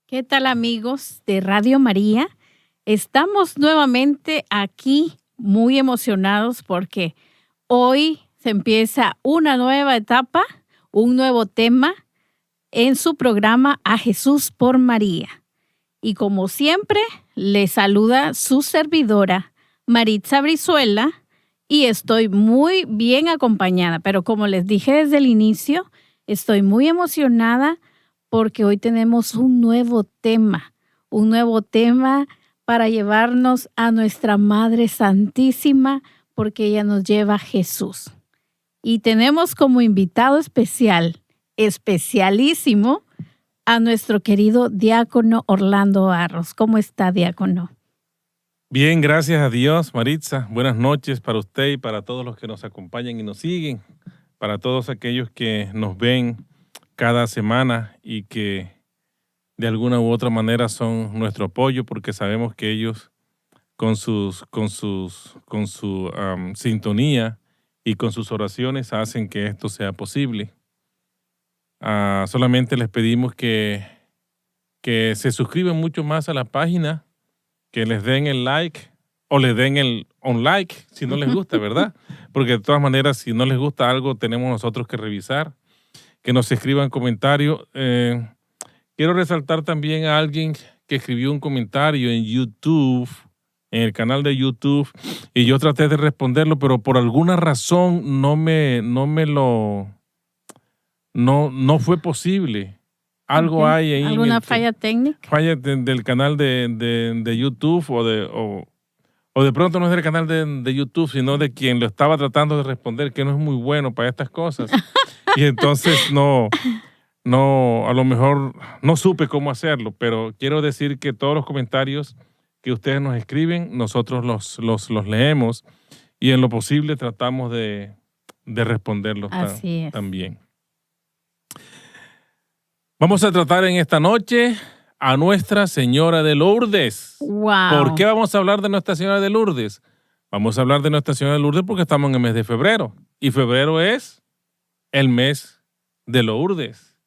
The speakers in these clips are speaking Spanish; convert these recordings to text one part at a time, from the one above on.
¿Qué tal amigos de Radio María? Estamos nuevamente aquí muy emocionados porque hoy se empieza una nueva etapa, un nuevo tema en su programa A Jesús por María. Y como siempre, le saluda su servidora Maritza Brizuela y estoy muy bien acompañada. Pero como les dije desde el inicio, estoy muy emocionada porque hoy tenemos un nuevo tema para llevarnos a nuestra Madre Santísima, porque ella nos lleva a Jesús. Y tenemos como invitado especialísimo, a nuestro querido diácono Orlando Barros. ¿Cómo está, diácono? Bien, gracias a Dios, Maritza. Buenas noches para usted y para todos los que nos acompañan y nos siguen, para todos aquellos que nos ven cada semana y que de alguna u otra manera son nuestro apoyo, porque sabemos que ellos con su sintonía y con sus oraciones hacen que esto sea posible. Solamente les pedimos que se suscriban mucho más a la página, que les den el like o les den el unlike si no les gusta, ¿verdad? Porque de todas maneras, si no les gusta algo, tenemos nosotros que revisar, que nos escriban comentarios. Quiero resaltar también a alguien que escribió un comentario en YouTube, en el canal de YouTube, y yo traté de responderlo, pero por alguna razón no fue posible. Algo Okay. hay ahí. ¿Alguna falla técnica? Falla del canal de YouTube o de pronto no es del canal de YouTube, sino de quien lo estaba tratando de responder, que no es muy bueno para estas cosas. Y entonces a lo mejor no supe cómo hacerlo, pero quiero decir que todos los comentarios que ustedes nos escriben, nosotros los leemos y en lo posible tratamos de responderlos también. Vamos a tratar en esta noche a Nuestra Señora de Lourdes. Wow. ¿Por qué vamos a hablar de Nuestra Señora de Lourdes? Vamos a hablar de Nuestra Señora de Lourdes porque estamos en el mes de febrero. Y febrero es el mes de Lourdes.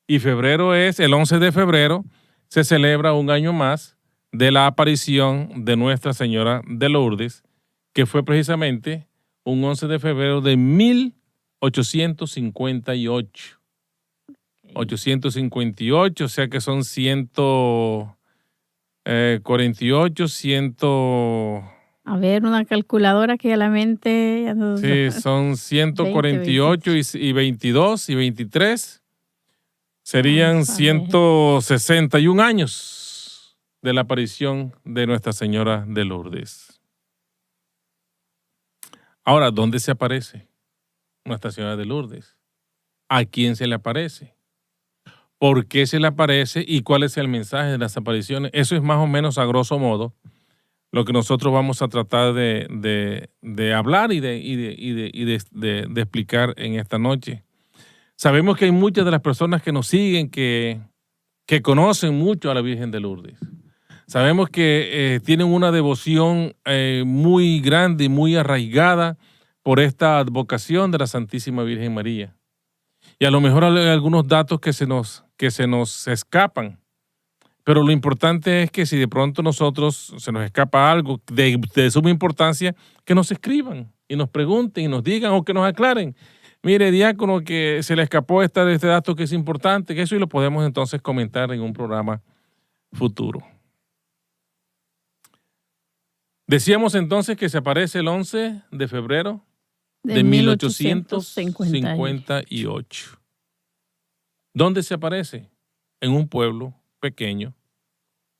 Y febrero es, el 11 de febrero, se celebra un año más de la aparición de Nuestra Señora de Lourdes, que fue precisamente un 11 de febrero de 1858. 858, o sea que son 148, A ver, una calculadora que a la mente... Sí, son 148 y 22 y 23. Serían 161 años de la aparición de Nuestra Señora de Lourdes. Ahora, ¿dónde se aparece Nuestra Señora de Lourdes? ¿A quién se le aparece? ¿Por qué se le aparece y cuál es el mensaje de las apariciones? Eso es más o menos a grosso modo lo que nosotros vamos a tratar de hablar y de explicar en esta noche. Sabemos que hay muchas de las personas que nos siguen que conocen mucho a la Virgen de Lourdes. Sabemos que tienen una devoción muy grande y muy arraigada por esta advocación de la Santísima Virgen María. Y a lo mejor hay algunos datos que se nos escapan. Pero lo importante es que si de pronto se nos escapa algo de suma importancia, que nos escriban y nos pregunten y nos digan o que nos aclaren. Mire, diácono, que se le escapó este dato que es importante, que eso y lo podemos entonces comentar en un programa futuro. Decíamos entonces que se aparece el 11 de febrero de 1858. ¿Dónde se aparece? En un pueblo pequeño,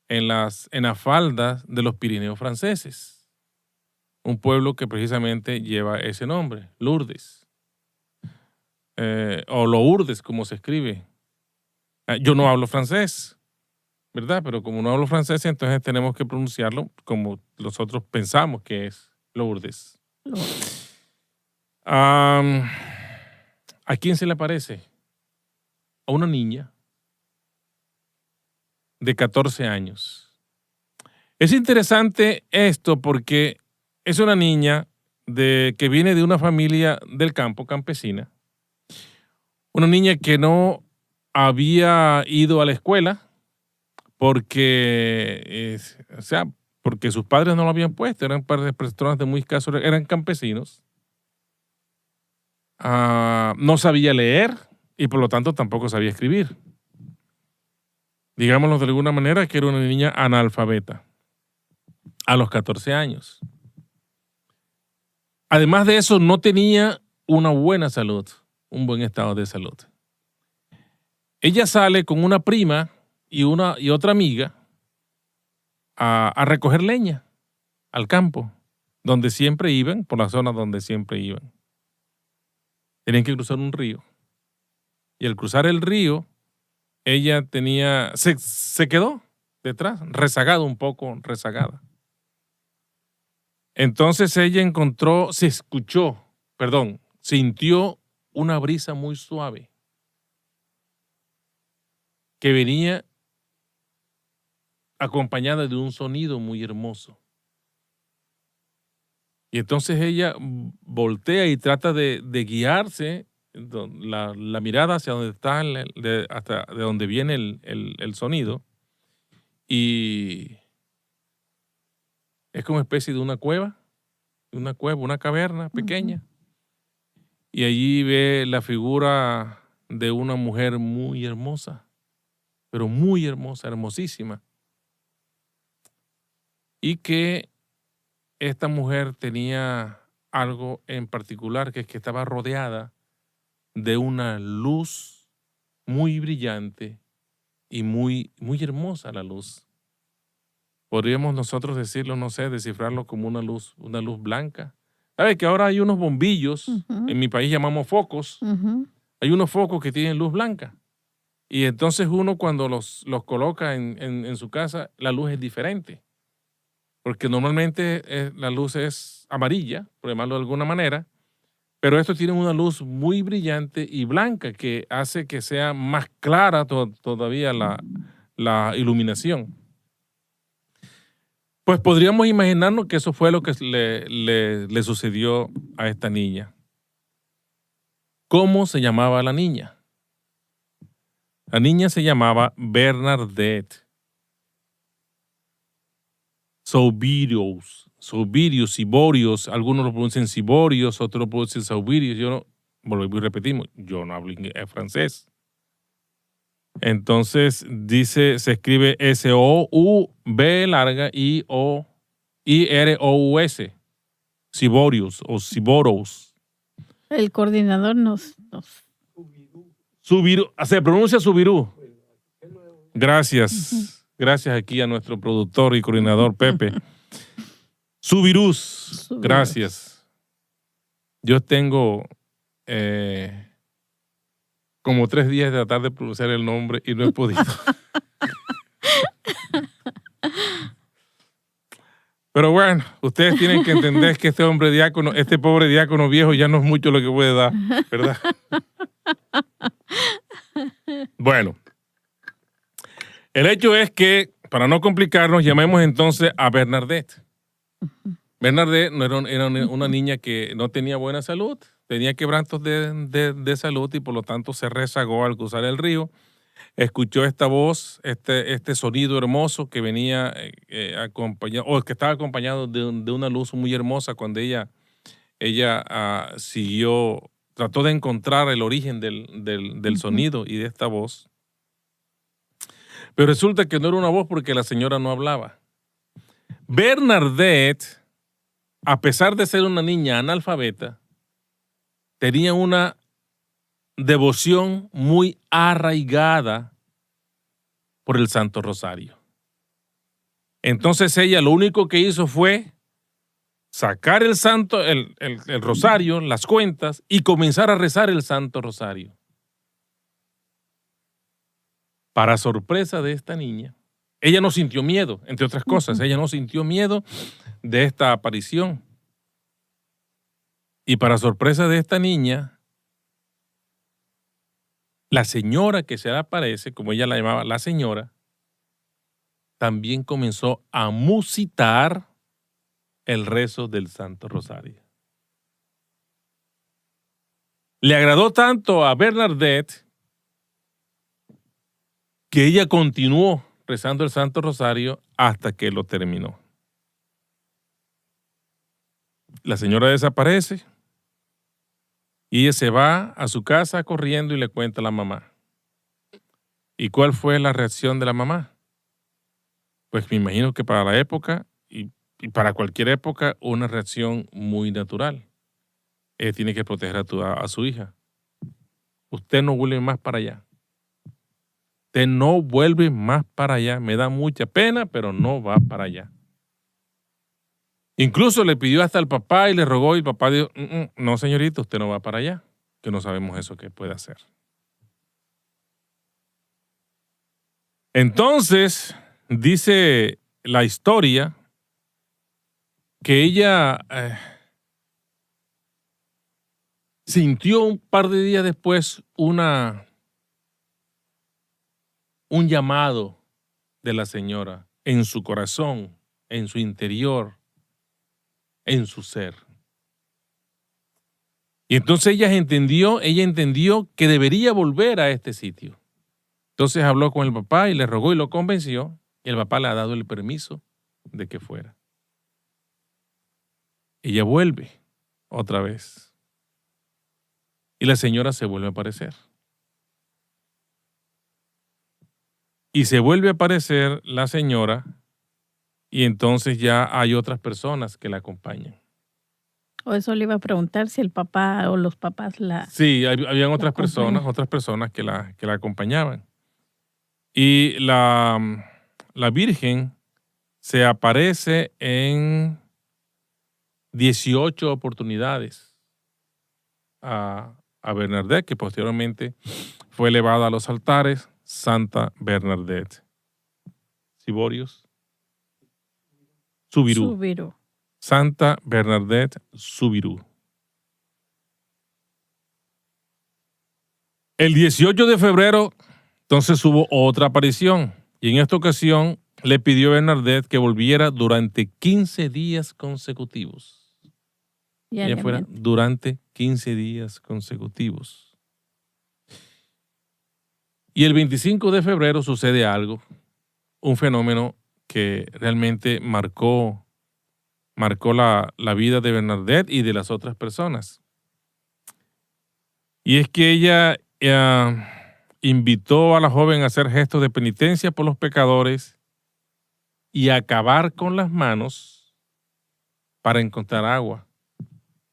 en las faldas de los Pirineos franceses. Un pueblo que precisamente lleva ese nombre, Lourdes. O Lourdes, como se escribe. Yo no hablo francés, ¿verdad? Pero como no hablo francés, entonces tenemos que pronunciarlo como nosotros pensamos que es Lourdes. ¿A quién se le aparece? A una niña de 14 años. Es interesante esto porque es una niña que viene de una familia del campo, campesina. Una niña que no había ido a la escuela porque, porque sus padres no lo habían puesto, eran personas de muy escasos, eran campesinos. No sabía leer y por lo tanto tampoco sabía escribir. Digámoslo de alguna manera que era una niña analfabeta a los 14 años. Además de eso, no tenía una buena salud, un buen estado de salud. Ella sale con una prima y otra amiga a recoger leña al campo, donde siempre iban, por la zona donde siempre iban. Tenían que cruzar un río. Y al cruzar el río, ella se quedó detrás, rezagada un poco, rezagada. Entonces ella sintió una brisa muy suave que venía acompañada de un sonido muy hermoso. Y entonces ella voltea y trata de guiarse la mirada hacia donde está, hasta de donde viene el sonido. Y es como una especie de una cueva, una caverna pequeña. Y allí ve la figura de una mujer muy hermosa, pero muy hermosa, hermosísima. Y que esta mujer tenía algo en particular, que es que estaba rodeada de una luz muy brillante y muy, muy hermosa la luz. Podríamos nosotros decirlo, no sé, descifrarlo como una luz blanca. ¿Sabes que ahora hay unos bombillos, en mi país llamamos focos? Hay unos focos que tienen luz blanca. Y entonces uno cuando los coloca en su casa, la luz es diferente. Porque normalmente la luz es amarilla, por llamarlo de alguna manera, pero estos tienen una luz muy brillante y blanca que hace que sea más clara todavía la iluminación. Pues podríamos imaginarnos que eso fue lo que le sucedió a esta niña. ¿Cómo se llamaba la niña? La niña se llamaba Bernadette Sauvirius, Siborius, algunos lo pronuncian Siborius, otros lo pronuncian Sauvirius. Repetimos, yo no hablo francés. Entonces se escribe S-O-U-B larga I-R-O-U-S, Siborius o Siborous. El coordinador nos... Subiru, se pronuncia Subirú. Gracias. Gracias aquí a nuestro productor y coordinador Pepe. Subirús. Gracias. Yo tengo como 3 días de tratar de pronunciar el nombre y no he podido. Pero bueno, ustedes tienen que entender que este pobre diácono viejo ya no es mucho lo que puede dar, ¿verdad? Bueno, el hecho es que, para no complicarnos, llamemos entonces a Bernadette. Bernadette era una niña que no tenía buena salud, tenía quebrantos de salud y por lo tanto se rezagó al cruzar el río. Escuchó esta voz, este sonido hermoso que venía acompañado, o que estaba acompañado de una luz muy hermosa cuando ella trató de encontrar el origen del sonido y de esta voz. Pero resulta que no era una voz porque la señora no hablaba. Bernadette, a pesar de ser una niña analfabeta, tenía una devoción muy arraigada por el Santo Rosario. Entonces ella lo único que hizo fue sacar el rosario, las cuentas, y comenzar a rezar el Santo Rosario. Para sorpresa de esta niña, ella no sintió miedo, entre otras cosas, ella no sintió miedo de esta aparición. Y para sorpresa de esta niña, la señora que se le aparece, como ella la llamaba, la señora, también comenzó a musitar el rezo del Santo Rosario. Le agradó tanto a Bernadette que ella continuó rezando el Santo Rosario hasta que lo terminó. La señora desaparece y ella se va a su casa corriendo y le cuenta a la mamá. ¿Y cuál fue la reacción de la mamá? Pues me imagino que para la época y para cualquier época una reacción muy natural. Ella tiene que proteger a su hija. Usted no vuelve más para allá. Usted no vuelve más para allá. Me da mucha pena, pero no va para allá. Incluso le pidió hasta al papá y le rogó y el papá dijo, no señorita, usted no va para allá, que no sabemos eso que puede hacer. Entonces, dice la historia que ella sintió un par de días después un llamado de la señora en su corazón, en su interior, en su ser. Y entonces ella entendió que debería volver a este sitio. Entonces habló con el papá y le rogó y lo convenció, y el papá le ha dado el permiso de que fuera. Ella vuelve otra vez. Y la señora se vuelve a aparecer. Y se vuelve a aparecer la señora, y entonces ya hay otras personas que la acompañan. O eso le iba a preguntar si el papá o los papás la... Sí, habían otras personas que la acompañaban. Y la Virgen se aparece en 18 oportunidades a Bernadette, que posteriormente fue elevada a los altares Santa Bernadette. Siborius. Subiru. Santa Bernadette Subiru. El 18 de febrero, entonces hubo otra aparición. Y en esta ocasión le pidió a Bernadette que volviera durante 15 días consecutivos. Ella fuera durante 15 días consecutivos. Y el 25 de febrero sucede algo, un fenómeno que realmente marcó la vida de Bernadette y de las otras personas. Y es que ella invitó a la joven a hacer gestos de penitencia por los pecadores y a acabar con las manos para encontrar agua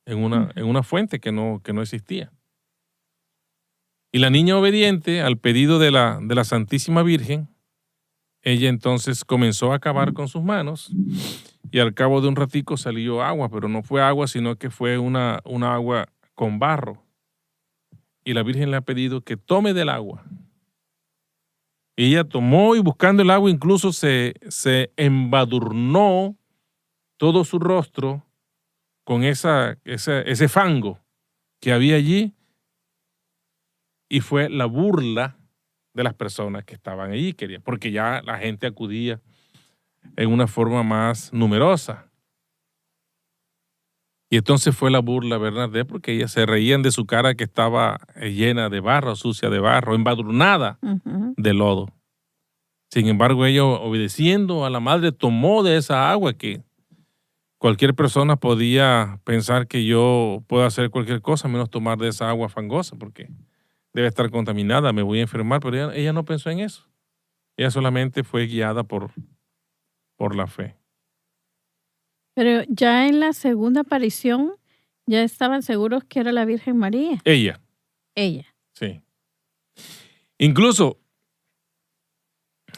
en una fuente que no existía. Y la niña obediente al pedido de la Santísima Virgen, ella entonces comenzó a acabar con sus manos y al cabo de un ratico salió agua, pero no fue agua, sino que fue una agua con barro. Y la Virgen le ha pedido que tome del agua. Y ella tomó y buscando el agua incluso se embadurnó todo su rostro con ese fango que había allí y fue la burla de las personas que estaban allí, porque ya la gente acudía en una forma más numerosa. Y entonces fue la burla, Bernadette, porque ellas se reían de su cara que estaba llena de barro, sucia de barro, embadurnada de lodo. Sin embargo, ella, obedeciendo a la madre, tomó de esa agua que cualquier persona podía pensar que yo puedo hacer cualquier cosa menos tomar de esa agua fangosa, porque debe estar contaminada, me voy a enfermar, pero ella no pensó en eso. Ella solamente fue guiada por la fe. Pero ya en la segunda aparición, ya estaban seguros que era la Virgen María. Ella. Sí. Incluso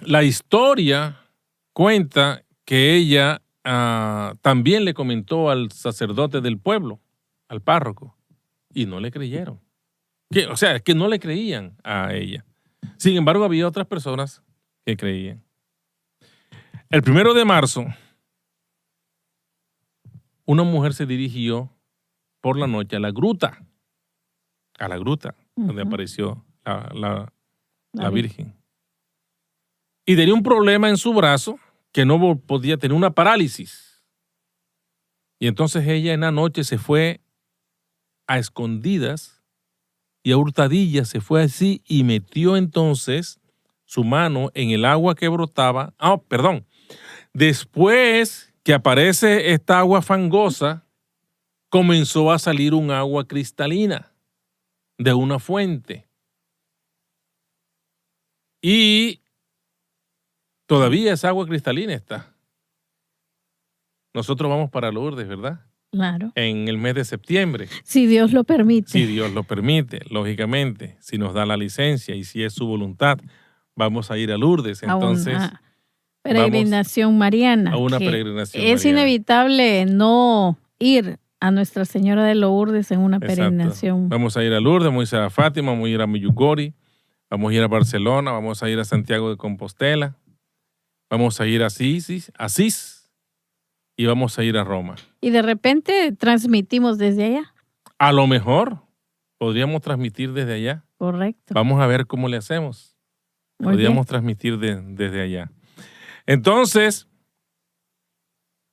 la historia cuenta que ella también le comentó al sacerdote del pueblo, al párroco, y no le creyeron. O sea, que no le creían a ella. Sin embargo, había otras personas que creían. El 1 de marzo, una mujer se dirigió por la noche a la gruta, donde apareció la Virgen. Y tenía un problema en su brazo que no podía tener una parálisis. Y entonces ella en la noche se fue a escondidas y a hurtadillas, se fue así y metió entonces su mano en el agua que brotaba. Después que aparece esta agua fangosa, comenzó a salir un agua cristalina de una fuente. Y todavía esa agua cristalina está. Nosotros vamos para Lourdes, ¿verdad? Claro. En el mes de septiembre. Si Dios lo permite. Si Dios lo permite, lógicamente, si nos da la licencia y si es su voluntad, vamos a ir a Lourdes. Entonces, a una peregrinación mariana. A una peregrinación es mariana. inevitable no ir a Nuestra Señora de Lourdes en una Exacto. peregrinación. Vamos a ir a Lourdes, vamos a ir a Fátima, vamos a ir a Meyugori, vamos a ir a Barcelona, vamos a ir a Santiago de Compostela, vamos a ir a Asís y vamos a ir a Roma. Y de repente transmitimos desde allá. A lo mejor podríamos transmitir desde allá. Correcto. Vamos a ver cómo le hacemos. Podríamos transmitir desde allá. Entonces,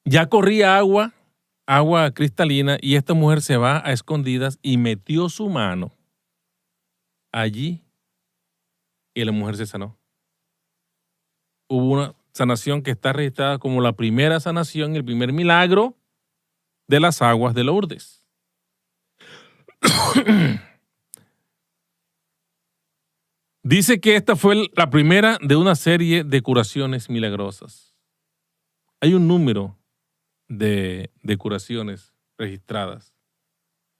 ya corría agua cristalina, y esta mujer se va a escondidas y metió su mano allí y la mujer se sanó. Hubo una sanación que está registrada como la primera sanación, el primer milagro de las aguas de Lourdes. Dice que esta fue la primera de una serie de curaciones milagrosas. Hay un número de curaciones registradas.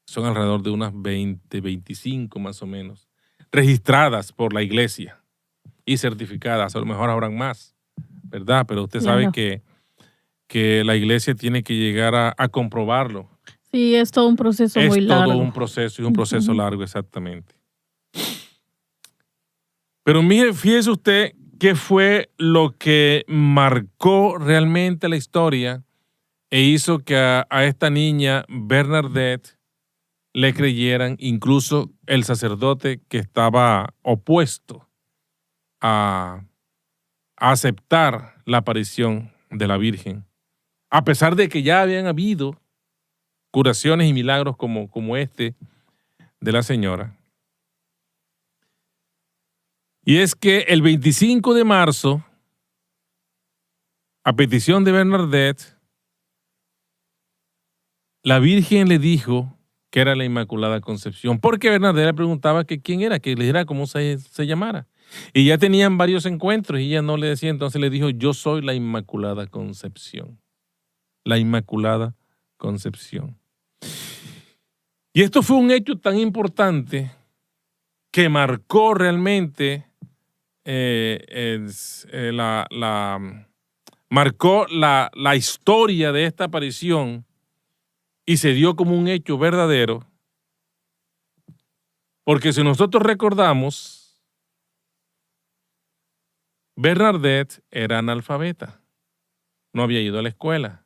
Son alrededor de unas 20, 25 más o menos, registradas por la iglesia y certificadas. A lo mejor habrán más, ¿verdad? Pero usted sabe que la iglesia tiene que llegar a comprobarlo. Sí, es todo un proceso muy largo. Es todo un proceso, y un proceso largo, exactamente. Pero mire, fíjese usted qué fue lo que marcó realmente la historia e hizo que a esta niña Bernadette le creyeran, incluso el sacerdote que estaba opuesto a aceptar la aparición de la Virgen, a pesar de que ya habían habido curaciones y milagros como este de la señora. Y es que el 25 de marzo, a petición de Bernadette, la Virgen le dijo que era la Inmaculada Concepción, porque Bernadette le preguntaba que quién era, que le dijera cómo se llamara. Y ya tenían varios encuentros y ella no le decía, entonces le dijo, yo soy la Inmaculada Concepción. La Inmaculada Concepción. Y esto fue un hecho tan importante que marcó realmente marcó la historia de esta aparición y se dio como un hecho verdadero, porque si nosotros recordamos, Bernadette era analfabeta, no había ido a la escuela,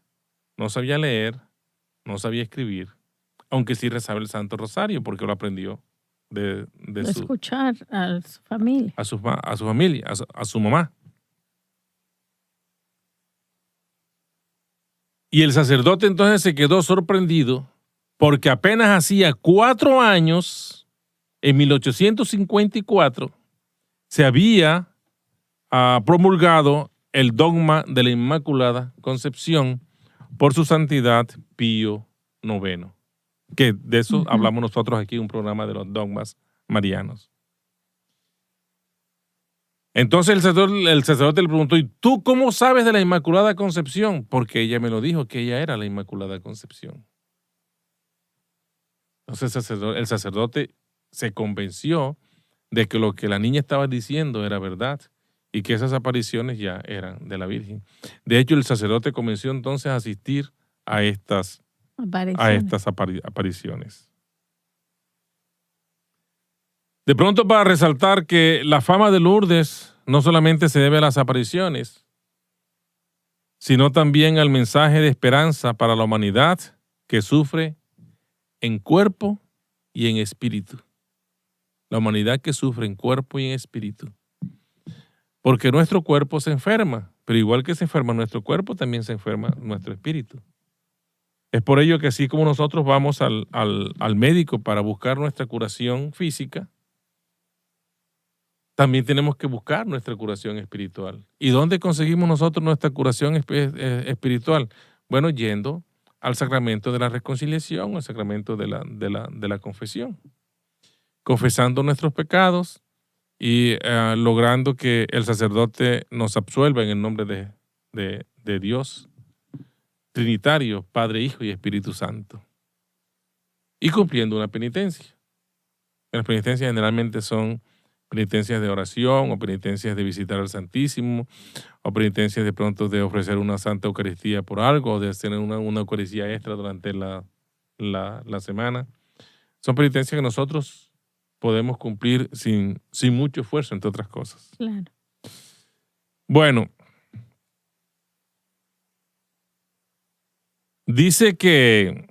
no sabía leer, no sabía escribir, aunque sí rezaba el Santo Rosario porque lo aprendió de escuchar a su familia. A su familia, a su mamá. Y el sacerdote entonces se quedó sorprendido porque apenas hacía 4 años, en 1854, se había promulgado el dogma de la Inmaculada Concepción por su santidad Pío IX. Que de eso hablamos nosotros aquí en un programa de los dogmas marianos. Entonces el sacerdote le preguntó, ¿y tú cómo sabes de la Inmaculada Concepción? Porque ella me lo dijo, que ella era la Inmaculada Concepción. Entonces el sacerdote se convenció de que lo que la niña estaba diciendo era verdad y que esas apariciones ya eran de la Virgen. De hecho, el sacerdote comenzó entonces a asistir a estas apariciones. De pronto, para resaltar que la fama de Lourdes no solamente se debe a las apariciones, sino también al mensaje de esperanza para la humanidad que sufre en cuerpo y en espíritu. La humanidad que sufre en cuerpo y en espíritu. Porque nuestro cuerpo se enferma, pero igual que se enferma nuestro cuerpo, también se enferma nuestro espíritu. Es por ello que así como nosotros vamos al médico para buscar nuestra curación física, también tenemos que buscar nuestra curación espiritual. ¿Y dónde conseguimos nosotros nuestra curación espiritual? Bueno, yendo al sacramento de la reconciliación, al sacramento de la confesión, confesando nuestros pecados y logrando que el sacerdote nos absuelva en el nombre de Dios Trinitario, Padre, Hijo y Espíritu Santo. Y cumpliendo una penitencia. Las penitencias generalmente son penitencias de oración o penitencias de visitar al Santísimo o penitencias de pronto de ofrecer una Santa Eucaristía por algo o de hacer una Eucaristía extra durante la semana. Son penitencias que nosotros podemos cumplir sin mucho esfuerzo, entre otras cosas. Claro. Bueno, dice que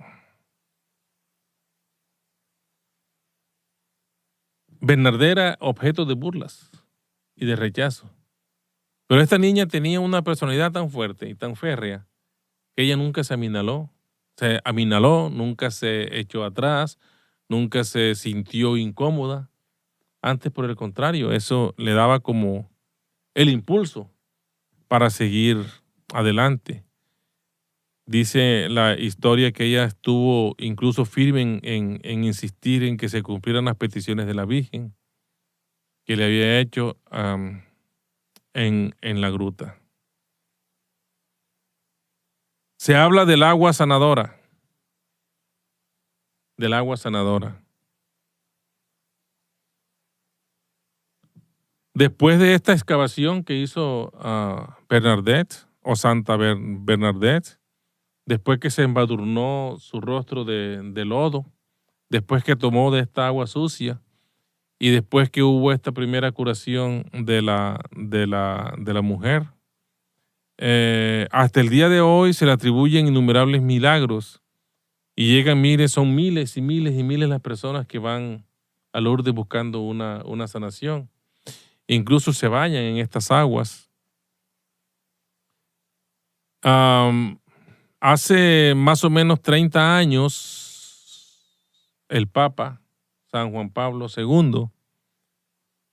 Bernardé era objeto de burlas y de rechazo. Pero esta niña tenía una personalidad tan fuerte y tan férrea que ella nunca se aminaló. Se aminaló, nunca se echó atrás, nunca se sintió incómoda. Antes, por el contrario, eso le daba como el impulso para seguir adelante. Dice la historia que ella estuvo incluso firme en insistir en que se cumplieran las peticiones de la Virgen que le había hecho en la gruta. Se habla del agua sanadora. Del agua sanadora. Después de esta excavación que hizo Bernadette o Santa Bernadette, después que se embadurnó su rostro de lodo, después que tomó de esta agua sucia y después que hubo esta primera curación de la mujer, hasta el día de hoy se le atribuyen innumerables milagros y llegan son miles y miles y miles las personas que van a Lourdes buscando una sanación. Incluso se bañan en estas aguas. Hace más o menos 30 años, el Papa San Juan Pablo II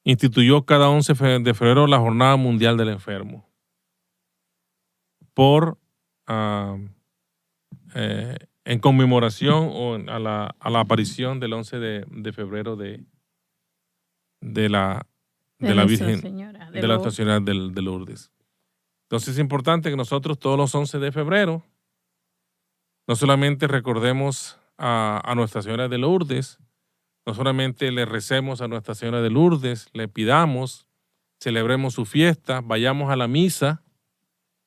instituyó cada 11 de febrero la Jornada Mundial del Enfermo en conmemoración a la aparición del 11 de febrero de la Virgen Señora de la Nuestra Señora de Lourdes. Entonces es importante que nosotros todos los 11 de febrero no solamente recordemos a Nuestra Señora de Lourdes, no solamente le recemos a Nuestra Señora de Lourdes, le pidamos, celebremos su fiesta, vayamos a la misa,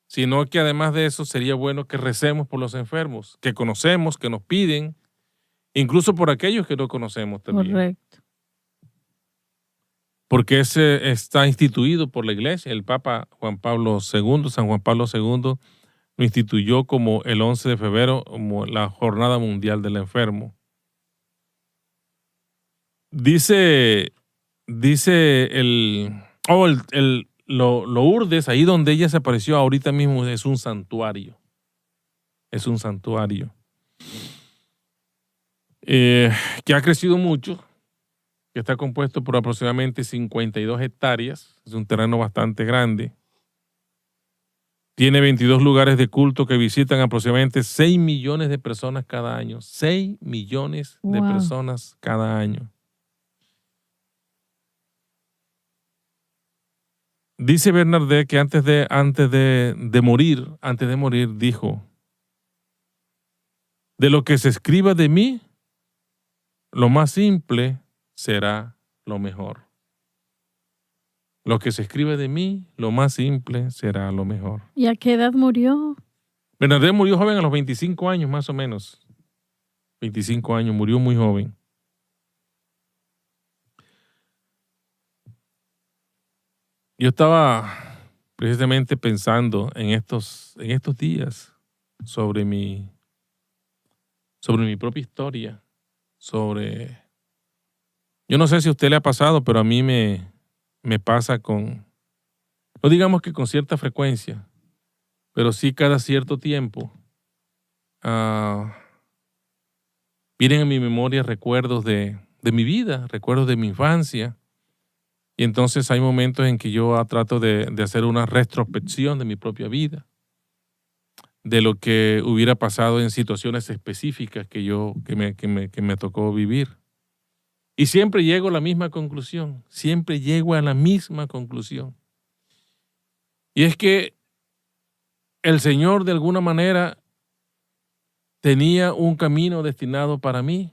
sino que además de eso sería bueno que recemos por los enfermos, que conocemos, que nos piden, incluso por aquellos que no conocemos también. Correcto. Porque ese está instituido por la Iglesia. El Papa Juan Pablo II, San Juan Pablo II, lo instituyó como el 11 de febrero, como la Jornada Mundial del Enfermo. Dice Lourdes, ahí donde ella se apareció ahorita mismo, es un santuario. Es un santuario. Que ha crecido mucho, que está compuesto por aproximadamente 52 hectáreas. Es un terreno bastante grande. Tiene 22 lugares de culto que visitan aproximadamente 6 millones de personas cada año. 6 millones de personas cada año. Dice Bernadette que antes de morir, dijo: de lo que se escriba de mí, lo más simple será lo mejor. Lo que se escribe de mí, lo más simple será lo mejor. ¿Y a qué edad murió? Bernadette murió joven, a los 25 años más o menos. 25 años, murió muy joven. Yo estaba precisamente pensando en estos días sobre mi propia historia, yo no sé si a usted le ha pasado, pero a mí me pasa no digamos que con cierta frecuencia, pero sí cada cierto tiempo, vienen a mi memoria recuerdos de mi vida, recuerdos de mi infancia, Y entonces hay momentos en que yo trato de hacer una retrospección de mi propia vida, de lo que hubiera pasado en situaciones específicas que me tocó vivir. Y siempre llego a la misma conclusión, siempre llego a la misma conclusión. Y es que el Señor de alguna manera tenía un camino destinado para mí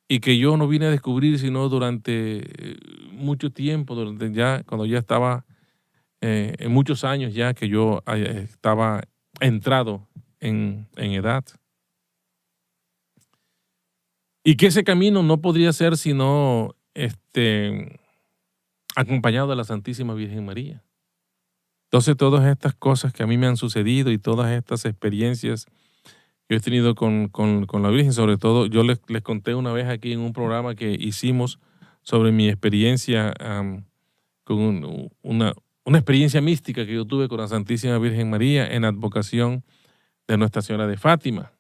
y que yo no vine a descubrir sino durante mucho tiempo, cuando ya estaba en muchos años ya que yo estaba entrado en edad. Y que ese camino no podría ser sino acompañado de la Santísima Virgen María. Entonces todas estas cosas que a mí me han sucedido y todas estas experiencias que he tenido con la Virgen, sobre todo yo les conté una vez aquí en un programa que hicimos sobre mi experiencia con una experiencia mística que yo tuve con la Santísima Virgen María en advocación de Nuestra Señora de Fátima.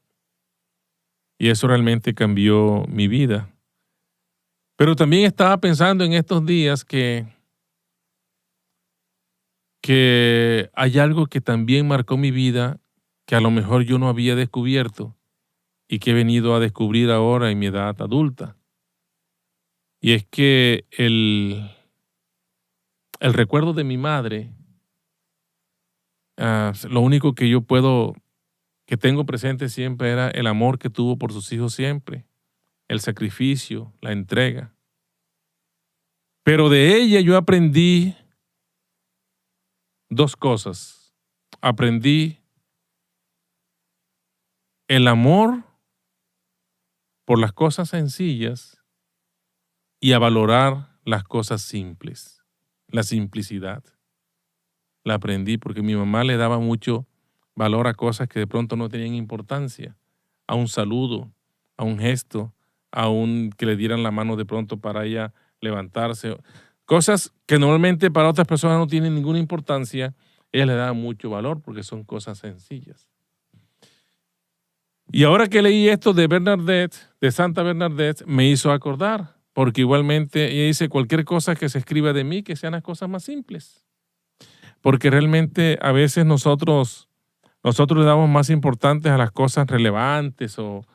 Y eso realmente cambió mi vida. Pero también estaba pensando en estos días que hay algo que también marcó mi vida que a lo mejor yo no había descubierto y que he venido a descubrir ahora en mi edad adulta. Y es que el recuerdo de mi madre, lo único que que tengo presente siempre era el amor que tuvo por sus hijos siempre, el sacrificio, la entrega. Pero de ella yo aprendí dos cosas. Aprendí el amor por las cosas sencillas y a valorar las cosas simples, la simplicidad. La aprendí porque mi mamá le daba mucho valor a cosas que de pronto no tenían importancia, a un saludo, a un gesto, a un que le dieran la mano de pronto para ella levantarse. Cosas que normalmente para otras personas no tienen ninguna importancia, ella le daba mucho valor porque son cosas sencillas. Y ahora que leí esto de Bernadette, de Santa Bernadette, me hizo acordar, porque igualmente ella dice cualquier cosa que se escriba de mí, que sean las cosas más simples. Porque realmente a veces nosotros le damos más importantes a las cosas relevantes o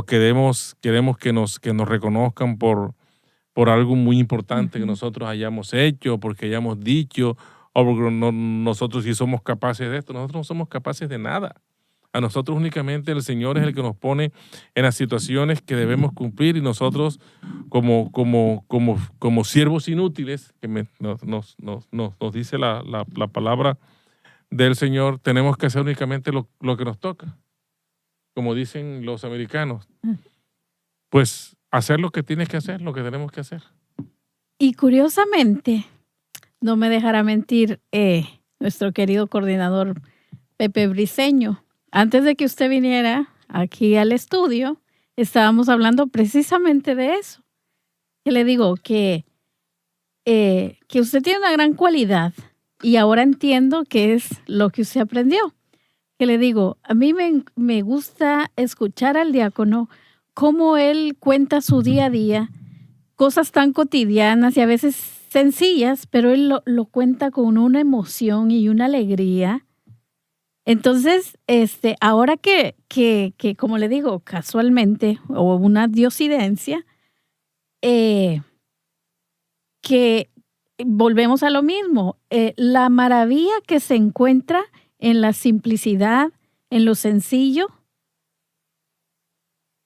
queremos que nos reconozcan por algo muy importante que nosotros hayamos hecho, porque hayamos dicho, o porque nosotros sí somos capaces de esto. Nosotros no somos capaces de nada. A nosotros únicamente el Señor es el que nos pone en las situaciones que debemos cumplir y nosotros como siervos inútiles, que nos dice la palabra del Señor, tenemos que hacer únicamente lo que nos toca. Como dicen los americanos, pues hacer lo que tienes que hacer, lo que tenemos que hacer. Y curiosamente, no me dejará mentir nuestro querido coordinador Pepe Briceño. Antes de que usted viniera aquí al estudio, estábamos hablando precisamente de eso. Que le digo que usted tiene una gran cualidad y ahora entiendo qué es lo que usted aprendió. Que le digo, a mí me gusta escuchar al diácono cómo él cuenta su día a día, cosas tan cotidianas y a veces sencillas, pero él lo cuenta con una emoción y una alegría. Entonces, ahora que como le digo, casualmente, o una diosidencia, que volvemos a lo mismo, la maravilla que se encuentra en la simplicidad, en lo sencillo.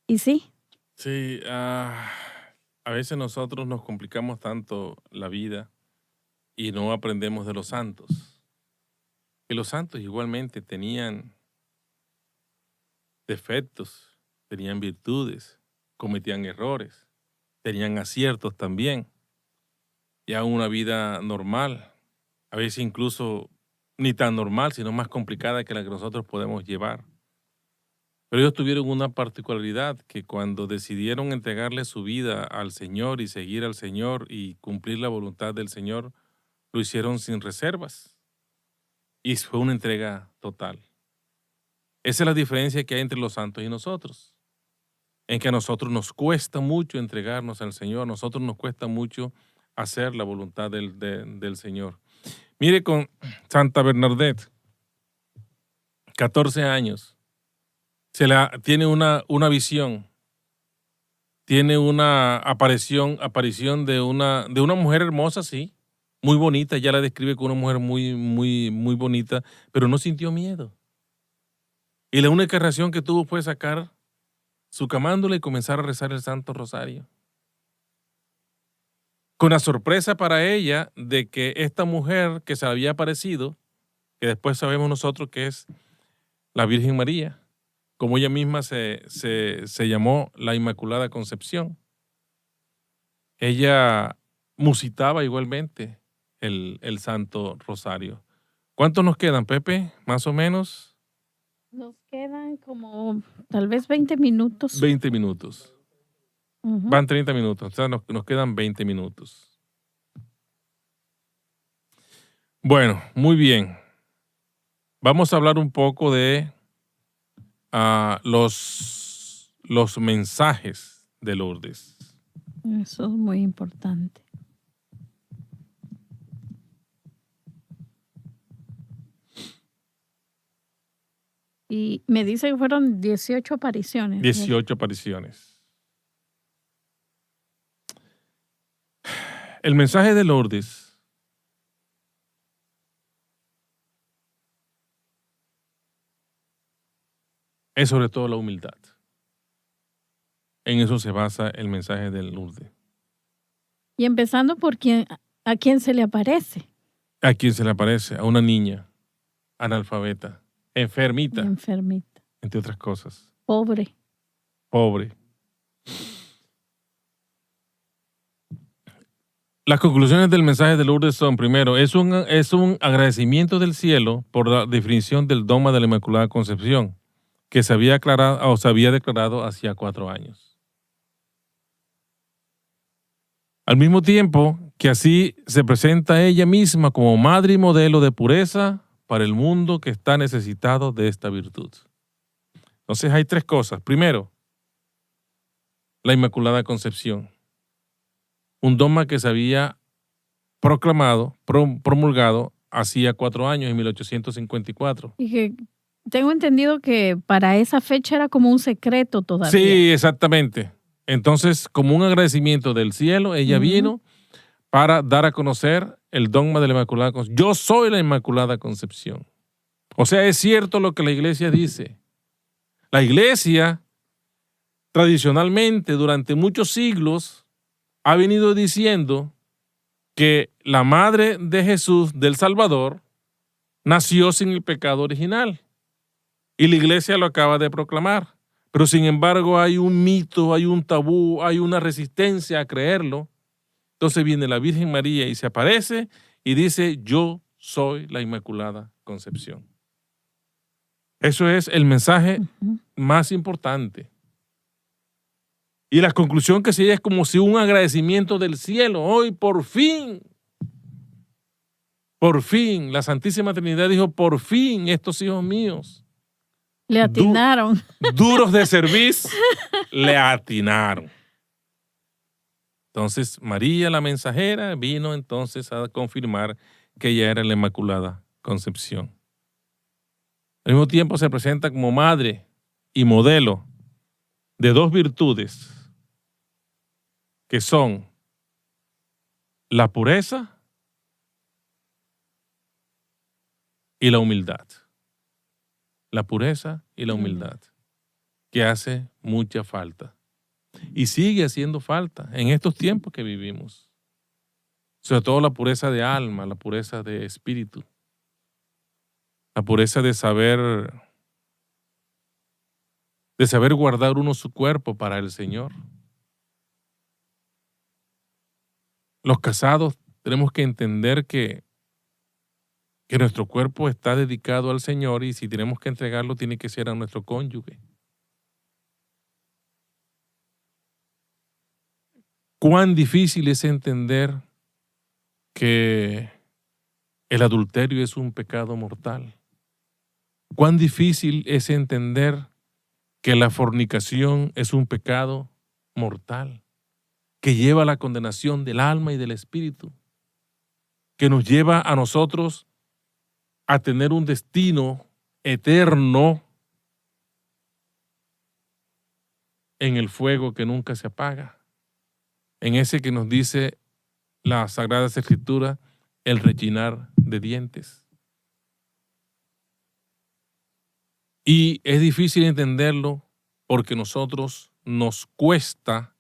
Y sí. Sí, a veces nosotros nos complicamos tanto la vida y no aprendemos de los santos. Que los santos igualmente tenían defectos, tenían virtudes, cometían errores, tenían aciertos también. Ya una vida normal, a veces incluso ni tan normal, sino más complicada que la que nosotros podemos llevar. Pero ellos tuvieron una particularidad, que cuando decidieron entregarle su vida al Señor y seguir al Señor y cumplir la voluntad del Señor, lo hicieron sin reservas. Y fue una entrega total. Esa es la diferencia que hay entre los santos y nosotros. En que a nosotros nos cuesta mucho entregarnos al Señor, a nosotros nos cuesta mucho hacer la voluntad del Señor. Mire, con Santa Bernadette, 14 años, tiene una visión, tiene una aparición de una mujer hermosa, sí, muy bonita. Ella la describe como una mujer muy, muy, muy bonita, pero no sintió miedo. Y la única reacción que tuvo fue sacar su camándula y comenzar a rezar el Santo Rosario. Con la sorpresa para ella de que esta mujer que se había aparecido, que después sabemos nosotros que es la Virgen María, como ella misma se llamó la Inmaculada Concepción, ella musitaba igualmente el Santo Rosario. ¿Cuántos nos quedan, Pepe? Más o menos. Nos quedan como tal vez 20 minutos. 20 minutos. Van 30 minutos, o sea, nos quedan 20 minutos. Bueno, muy bien. Vamos a hablar un poco de los mensajes de Lourdes. Eso es muy importante. Y me dice que fueron 18 apariciones. 18 apariciones. El mensaje de Lourdes es sobre todo la humildad. En eso se basa el mensaje de Lourdes. Y empezando por a quién se le aparece. ¿A quién se le aparece? A una niña analfabeta, enfermita, entre otras cosas. Pobre. Las conclusiones del mensaje de Lourdes son, primero, es un agradecimiento del cielo por la definición del dogma de la Inmaculada Concepción, que se había declarado hacía 4 años. Al mismo tiempo que así se presenta a ella misma como madre y modelo de pureza para el mundo que está necesitado de esta virtud. Entonces hay 3 cosas. Primero, la Inmaculada Concepción. Un dogma que se había promulgado hacía 4 años, en 1854. Y que tengo entendido que para esa fecha era como un secreto todavía. Sí, exactamente. Entonces, como un agradecimiento del cielo, ella vino para dar a conocer el dogma de la Inmaculada Concepción. Yo soy la Inmaculada Concepción. O sea, es cierto lo que la iglesia dice. La iglesia, tradicionalmente, durante muchos siglos, ha venido diciendo que la madre de Jesús, del Salvador, nació sin el pecado original. Y la iglesia lo acaba de proclamar. Pero sin embargo hay un mito, hay un tabú, hay una resistencia a creerlo. Entonces viene la Virgen María y se aparece y dice, yo soy la Inmaculada Concepción. Eso es el mensaje más importante. Y la conclusión que sigue es como si un agradecimiento del cielo. Hoy por fin, la Santísima Trinidad dijo, por fin estos hijos míos. Le atinaron. Duros de servicio, le atinaron. Entonces María, la mensajera, vino entonces a confirmar que ella era la Inmaculada Concepción. Al mismo tiempo se presenta como madre y modelo de 2 virtudes que son la pureza y la humildad. La pureza y la humildad, que hace mucha falta. Y sigue haciendo falta en estos tiempos que vivimos. Sobre todo la pureza de alma, la pureza de espíritu. La pureza de saber guardar uno su cuerpo para el Señor. Los casados tenemos que entender que nuestro cuerpo está dedicado al Señor y si tenemos que entregarlo tiene que ser a nuestro cónyuge. Cuán difícil es entender que el adulterio es un pecado mortal. Cuán difícil es entender que la fornicación es un pecado mortal. que lleva a la condenación del alma y del espíritu, que nos lleva a nosotros a tener un destino eterno en el fuego que nunca se apaga, en ese que nos dice la Sagrada Escritura, el rechinar de dientes. Y es difícil entenderlo porque nosotros nos cuesta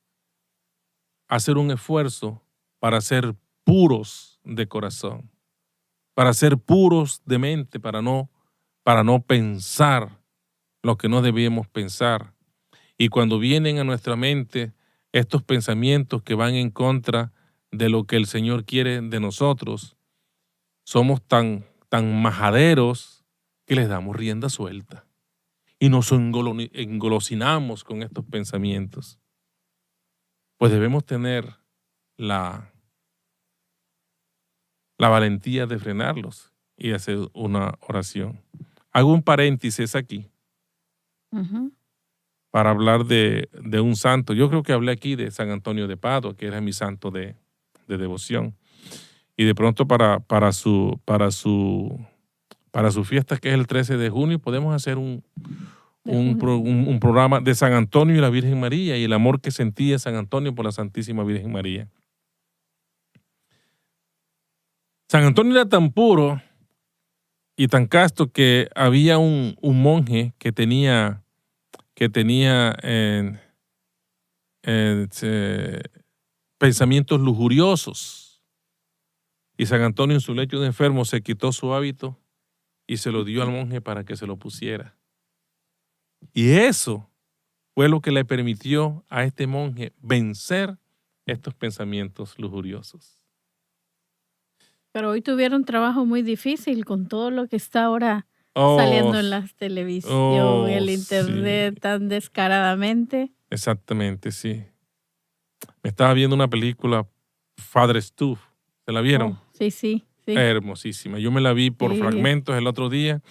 hacer un esfuerzo para ser puros de corazón, para ser puros de mente, para no pensar lo que no debíamos pensar. Y cuando vienen a nuestra mente estos pensamientos que van en contra de lo que el Señor quiere de nosotros, somos tan majaderos que les damos rienda suelta y nos engolosinamos con estos pensamientos. Pues debemos tener la valentía de frenarlos y hacer una oración. Hago un paréntesis aquí para hablar de un santo. Yo creo que hablé aquí de San Antonio de Padua, que era mi santo de devoción. Y de pronto para su fiesta, que es el 13 de junio, podemos hacer un programa de San Antonio y la Virgen María y el amor que sentía San Antonio por la Santísima Virgen María. San Antonio era tan puro y tan casto que había un monje que tenía pensamientos lujuriosos. Y San Antonio en su lecho de enfermo se quitó su hábito y se lo dio al monje para que se lo pusiera. Y eso fue lo que le permitió a este monje vencer estos pensamientos lujuriosos. Pero hoy tuvieron un trabajo muy difícil con todo lo que está ahora saliendo en la televisión, el internet, tan descaradamente. Exactamente, sí. Me estaba viendo una película, Father Stu. ¿Se la vieron? Sí. Hermosísima. Yo me la vi por fragmentos el otro día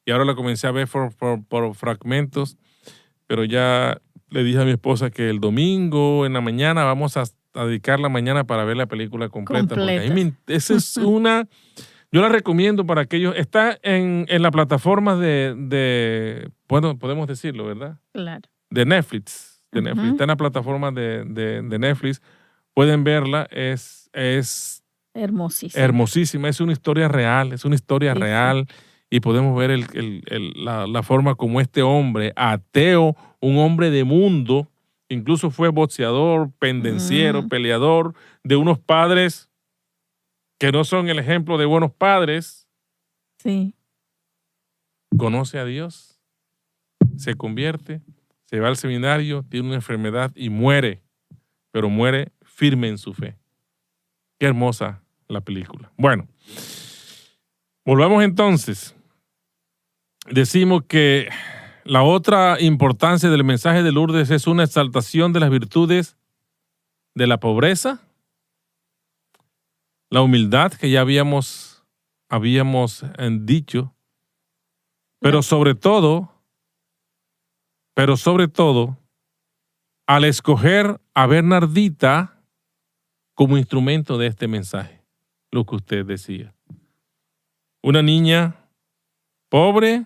y ahora la comencé a ver por fragmentos, pero ya le dije a mi esposa que el domingo en la mañana vamos a dedicar la mañana para ver la película completa. Porque a mí esa es una... Yo la recomiendo para aquellos... Está en la plataforma bueno, podemos decirlo, ¿verdad? Claro. De Netflix. Está en la plataforma de Netflix. Pueden verla. Es hermosísima. Es una historia real. Real. Y podemos ver la forma como este hombre, ateo, un hombre de mundo, incluso fue boxeador, pendenciero, peleador, de unos padres que no son el ejemplo de buenos padres. Sí. Conoce a Dios, se convierte, se va al seminario, tiene una enfermedad y muere, pero muere firme en su fe. Qué hermosa la película. Bueno, volvamos entonces. Decimos que la otra importancia del mensaje de Lourdes es una exaltación de las virtudes de la pobreza, la humildad, que ya habíamos dicho, pero sobre todo, al escoger a Bernardita como instrumento de este mensaje, lo que usted decía. Una niña pobre,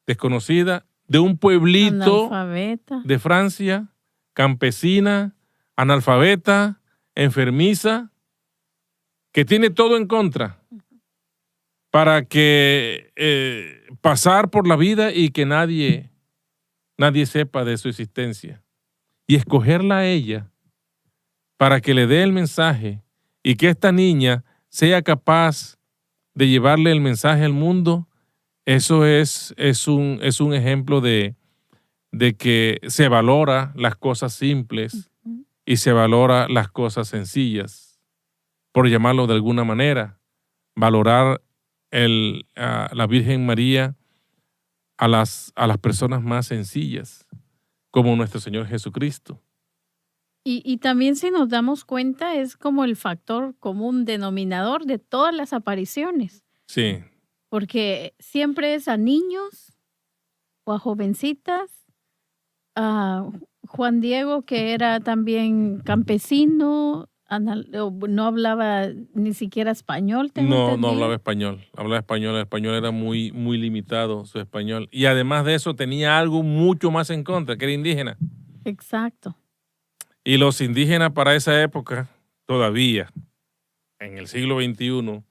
desconocida, de un pueblito analfabeta de Francia, campesina, analfabeta, enfermiza, que tiene todo en contra para que pasar por la vida y que nadie sepa de su existencia. Y escogerla a ella para que le dé el mensaje y que esta niña sea capaz de llevarle el mensaje al mundo, eso es un ejemplo de que se valora las cosas simples y se valora las cosas sencillas, por llamarlo de alguna manera. Valorar a la Virgen María, a las personas más sencillas, como nuestro Señor Jesucristo. Y también, si nos damos cuenta, es como el factor común denominador de todas las apariciones. Sí. Porque siempre es a niños o a jovencitas, Juan Diego, que era también campesino, no hablaba ni siquiera español, tengo No entendido. hablaba español. El español era muy, muy limitado, su español. Y además de eso tenía algo mucho más en contra, que era indígena. Exacto. Y los indígenas para esa época, todavía, en el siglo XXI,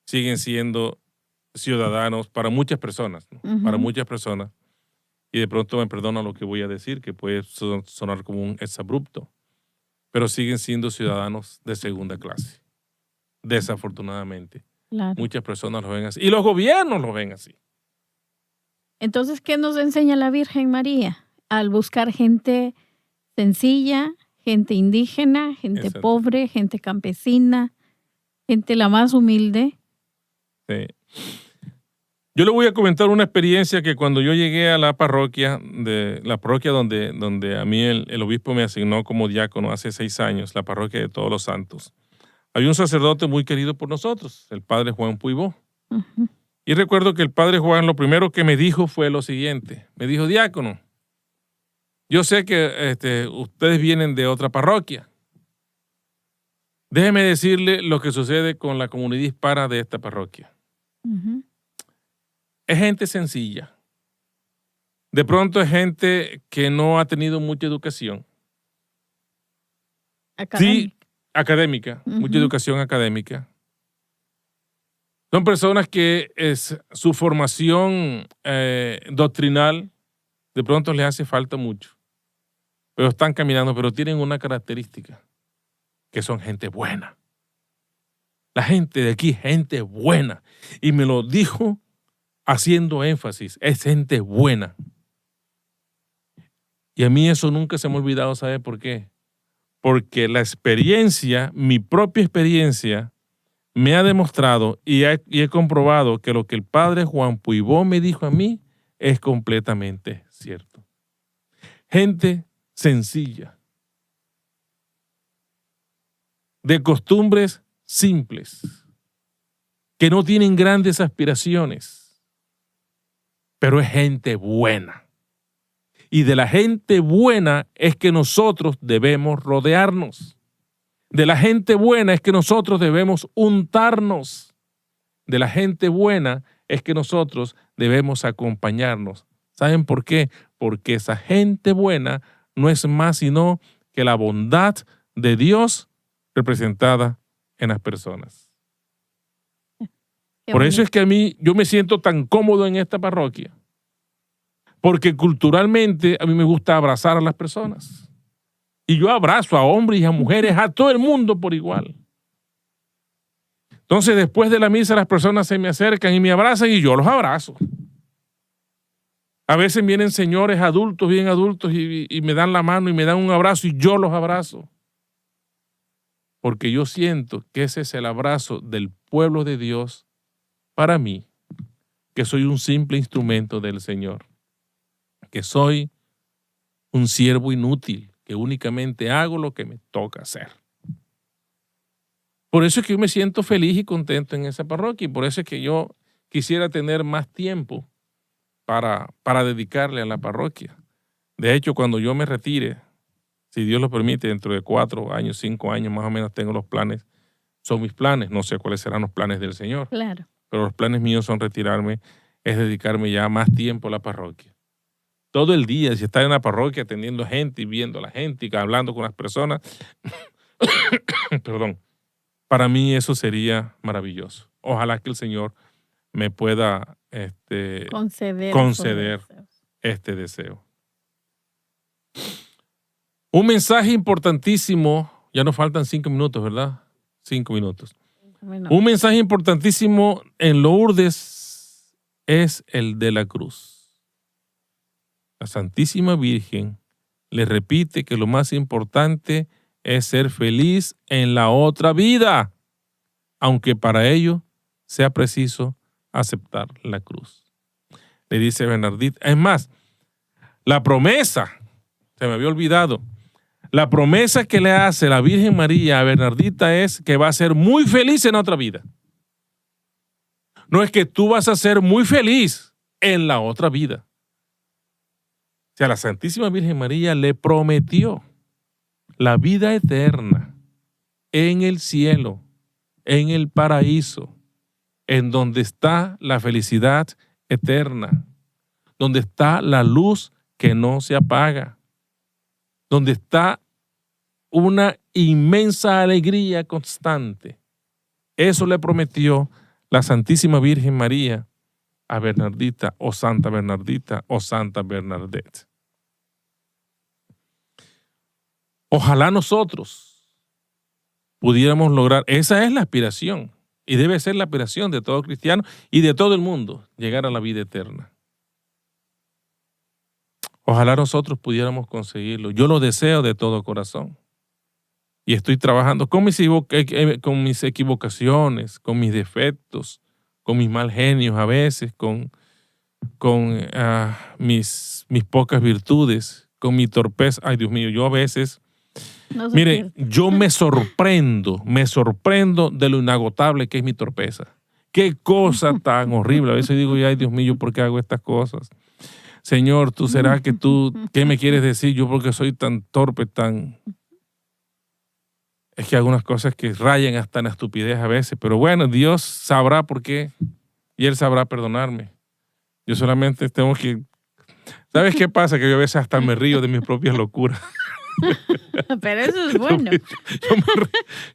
siguen siendo ciudadanos para muchas personas, ¿no? Ujú. Para muchas personas. Y de pronto me perdona lo que voy a decir, que puede sonar como un exabrupto, pero siguen siendo ciudadanos de segunda clase, desafortunadamente. Claro. Muchas personas lo ven así. Y los gobiernos lo ven así. Entonces, ¿qué nos enseña la Virgen María? Al buscar gente sencilla, gente indígena, gente Exacto. pobre, gente campesina, gente la más humilde. Sí. Yo le voy a comentar una experiencia que cuando yo llegué a la parroquia donde a mí el obispo me asignó como diácono hace 6 años, la parroquia de Todos los Santos, había un sacerdote muy querido por nosotros, el padre Juan Puibó. Ujú. Y recuerdo que el padre Juan lo primero que me dijo fue lo siguiente. Me dijo, diácono, yo sé que ustedes vienen de otra parroquia. Déjeme decirle lo que sucede con la comunidad hispana de esta parroquia. Ujú. Es gente sencilla. De pronto es gente que no ha tenido mucha educación. Sí, académica, mucha Ujú. educación académica. Son personas que su formación doctrinal de pronto les hace falta mucho. Pero están caminando, pero tienen una característica, que son gente buena. La gente de aquí, gente buena. Y me lo dijo haciendo énfasis, es gente buena. Y a mí eso nunca se me ha olvidado, ¿sabe por qué? Porque la experiencia, mi propia experiencia, me ha demostrado y he comprobado que lo que el padre Juan Puibó me dijo a mí es completamente cierto. Gente sencilla, de costumbres simples, que no tienen grandes aspiraciones, pero es gente buena. Y de la gente buena es que nosotros debemos rodearnos. De la gente buena es que nosotros debemos untarnos. De la gente buena es que nosotros debemos acompañarnos. ¿Saben por qué? Porque esa gente buena no es más sino que la bondad de Dios representada en las personas. Por eso es que a mí, yo me siento tan cómodo en esta parroquia. Porque culturalmente a mí me gusta abrazar a las personas. Y yo abrazo a hombres y a mujeres, a todo el mundo por igual. Entonces, después de la misa, las personas se me acercan y me abrazan y yo los abrazo. A veces vienen señores adultos, bien adultos, y me dan la mano y me dan un abrazo y yo los abrazo. Porque yo siento que ese es el abrazo del pueblo de Dios para mí, que soy un simple instrumento del Señor, que soy un siervo inútil, que únicamente hago lo que me toca hacer. Por eso es que yo me siento feliz y contento en esa parroquia y por eso es que yo quisiera tener más tiempo para dedicarle a la parroquia. De hecho, cuando yo me retire, si Dios lo permite, dentro de 4 años, 5 años más o menos tengo los planes, son mis planes, no sé cuáles serán los planes del Señor. Claro. Pero los planes míos son retirarme, es dedicarme ya más tiempo a la parroquia. Todo el día, si estar en la parroquia atendiendo gente y viendo a la gente y hablando con las personas, perdón, para mí eso sería maravilloso. Ojalá que el Señor me pueda conceder este deseo. Un mensaje importantísimo, ya nos faltan 5 minutos, ¿verdad? 5 minutos. Bueno. Un mensaje importantísimo en Lourdes es el de la cruz. La Santísima Virgen le repite que lo más importante es ser feliz en la otra vida, aunque para ello sea preciso aceptar la cruz. Le dice Bernardita. Es más, la promesa, se me había olvidado, la promesa que le hace la Virgen María a Bernardita es que va a ser muy feliz en otra vida. No es que tú vas a ser muy feliz en la otra vida. O sea, la Santísima Virgen María le prometió la vida eterna en el cielo, en el paraíso, en donde está la felicidad eterna, donde está la luz que no se apaga, donde está una inmensa alegría constante. Eso le prometió la Santísima Virgen María a Bernardita o Santa Bernardita o Santa Bernadette. Ojalá nosotros pudiéramos lograr, esa es la aspiración y debe ser la aspiración de todo cristiano y de todo el mundo, llegar a la vida eterna. Ojalá nosotros pudiéramos conseguirlo. Yo lo deseo de todo corazón. Y estoy trabajando con mis equivocaciones, con mis defectos, con mis mal genios a veces, con mis pocas virtudes, con mi torpeza. Ay, Dios mío, yo a veces, No se mire, pierde. yo me sorprendo de lo inagotable que es mi torpeza. Qué cosa tan horrible. A veces digo, ay, Dios mío, ¿por qué hago estas cosas? Señor, ¿tú será que qué me quieres decir? Yo porque soy tan torpe, es que algunas cosas que rayan hasta en la estupidez a veces, pero bueno, Dios sabrá por qué y Él sabrá perdonarme. Yo solamente tengo que... ¿Sabes qué pasa? Que yo a veces hasta me río de mis propias locuras. Pero eso es bueno.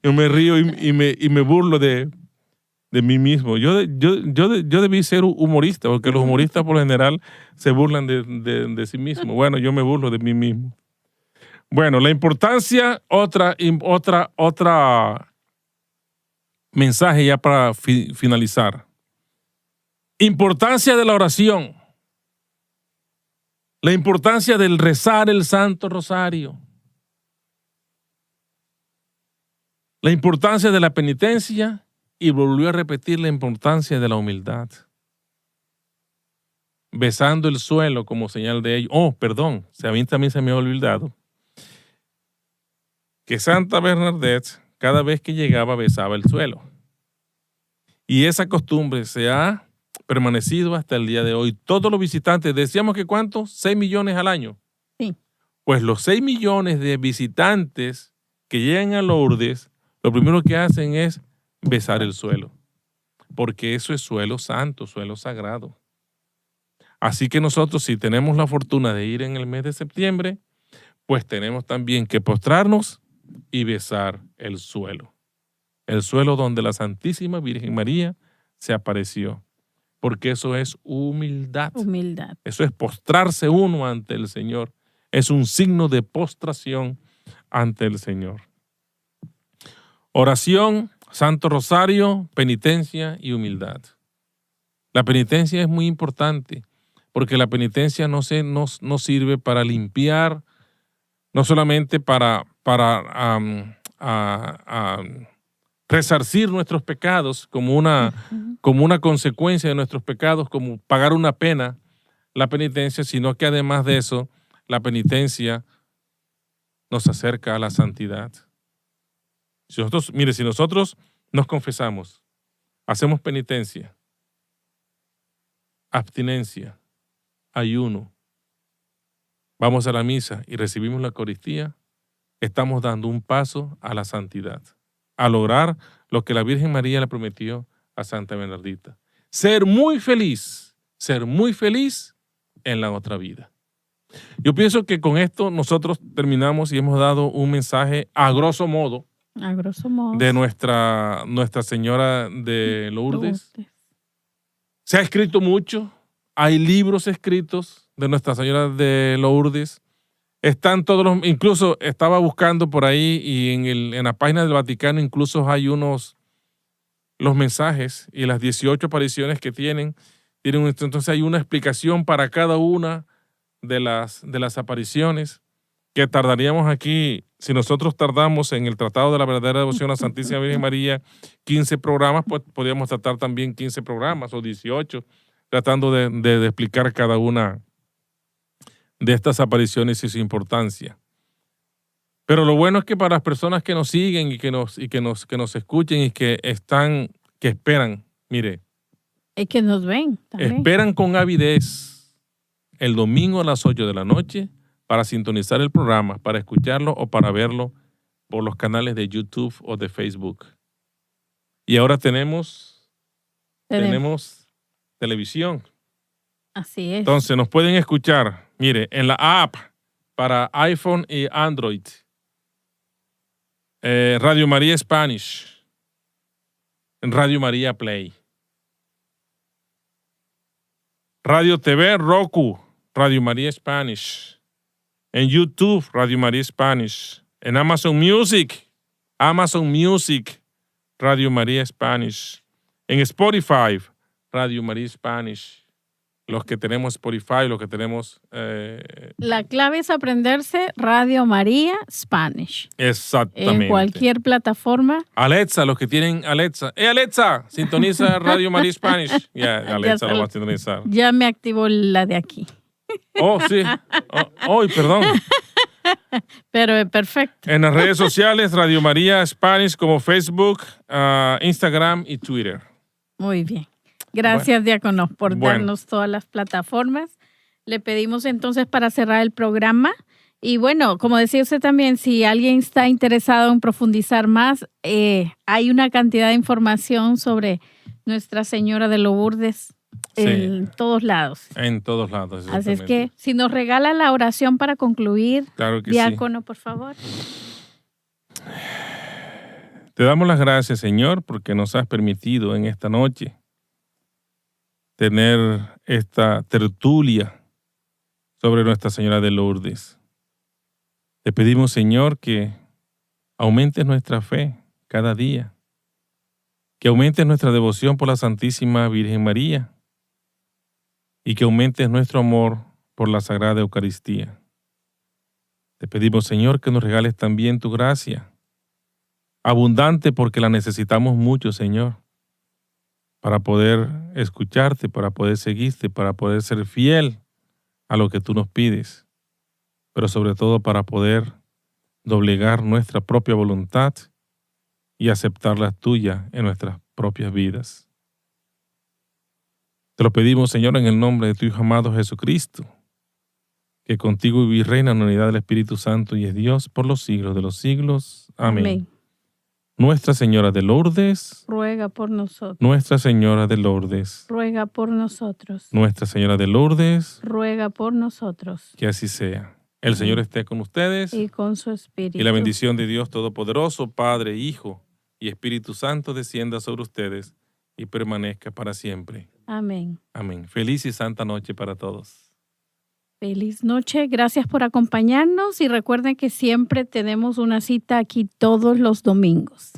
Yo me río y me burlo de mí mismo. Yo debí ser humorista, porque los humoristas por lo general se burlan de sí mismos. Bueno, yo me burlo de mí mismo. Bueno, la importancia, otra mensaje ya para finalizar. Importancia de la oración. La importancia del rezar el Santo Rosario. La importancia de la penitencia y volvió a repetir la importancia de la humildad. Besando el suelo como señal de ello. Oh, perdón, a mí también se me ha olvidado que Santa Bernadette cada vez que llegaba besaba el suelo. Y esa costumbre se ha permanecido hasta el día de hoy. Todos los visitantes, decíamos que ¿cuántos? 6 millones al año. Sí. Pues los 6 millones de visitantes que llegan a Lourdes, lo primero que hacen es besar el suelo. Porque eso es suelo santo, suelo sagrado. Así que nosotros, si tenemos la fortuna de ir en el mes de septiembre, pues tenemos también que postrarnos y besar el suelo donde la Santísima Virgen María se apareció, porque eso es humildad. Humildad. Eso es postrarse uno ante el Señor, es un signo de postración ante el Señor. Oración, Santo Rosario, penitencia y humildad. La penitencia es muy importante, porque la penitencia no sirve para limpiar, no solamente para resarcir nuestros pecados como una consecuencia de nuestros pecados, como pagar una pena, la penitencia, sino que además de eso, la penitencia nos acerca a la santidad. Si nosotros nos confesamos, hacemos penitencia, abstinencia, ayuno, vamos a la misa y recibimos la Eucaristía, estamos dando un paso a la santidad, a lograr lo que la Virgen María le prometió a Santa Bernardita. Ser muy feliz en la otra vida. Yo pienso que con esto nosotros terminamos y hemos dado un mensaje a grosso modo de Nuestra Señora de Lourdes. Se ha escrito mucho, hay libros escritos de Nuestra Señora de Lourdes. Están todos incluso estaba buscando por ahí y en la página del Vaticano incluso hay los mensajes y las 18 apariciones que tienen. Entonces hay una explicación para cada una de las apariciones que tardaríamos aquí, si nosotros tardamos en el Tratado de la Verdadera Devoción a la Santísima Virgen María 15 programas, pues podríamos tratar también 15 programas o 18, tratando de explicar cada una de estas apariciones y su importancia. Pero lo bueno es que para las personas que nos siguen y que nos escuchen y que esperan, mire, Es que nos ven también. esperan con avidez el domingo a las 8 de la noche para sintonizar el programa, para escucharlo o para verlo por los canales de YouTube o de Facebook. Y ahora tenemos televisión. Así es. Entonces nos pueden escuchar, mire, en la app para iPhone y Android. Radio María Spanish. En Radio María Play. Radio TV Roku, Radio María Spanish. En YouTube, Radio María Spanish. En Amazon Music, Radio María Spanish. En Spotify, Radio María Spanish. Los que tenemos Spotify, los que tenemos... La clave es aprenderse Radio María Spanish. Exactamente. En cualquier plataforma. Alexa, los que tienen Alexa. Alexa, sintoniza Radio María Spanish. Ya, Alexa lo va a sintonizar. Ya me activó la de aquí. Oh, sí. Perdón. Pero perfecto. En las redes sociales, Radio María Spanish como Facebook, Instagram y Twitter. Muy bien. Gracias, Diácono, por darnos todas las plataformas. Le pedimos entonces para cerrar el programa. Y bueno, como decía usted también, si alguien está interesado en profundizar más, hay una cantidad de información sobre Nuestra Señora de Lourdes en todos lados. En todos lados. Así es que, si nos regala la oración para concluir, claro que Diácono, por favor. Te damos las gracias, Señor, porque nos has permitido en esta noche tener esta tertulia sobre Nuestra Señora de Lourdes. Te pedimos, Señor, que aumentes nuestra fe cada día, que aumentes nuestra devoción por la Santísima Virgen María y que aumentes nuestro amor por la Sagrada Eucaristía. Te pedimos, Señor, que nos regales también tu gracia, abundante porque la necesitamos mucho, Señor, para poder escucharte, para poder seguirte, para poder ser fiel a lo que tú nos pides, pero sobre todo para poder doblegar nuestra propia voluntad y aceptar la tuya en nuestras propias vidas. Te lo pedimos, Señor, en el nombre de tu Hijo amado Jesucristo, que contigo vive y reina en la unidad del Espíritu Santo y es Dios por los siglos de los siglos. Amén. Amén. Nuestra Señora de Lourdes, ruega por nosotros. Nuestra Señora de Lourdes, ruega por nosotros. Nuestra Señora de Lourdes, ruega por nosotros. Que así sea. El Señor esté con ustedes. Y con su Espíritu. Y la bendición de Dios Todopoderoso, Padre, Hijo y Espíritu Santo descienda sobre ustedes y permanezca para siempre. Amén. Amén. Feliz y santa noche para todos. Feliz noche. Gracias por acompañarnos y recuerden que siempre tenemos una cita aquí todos los domingos.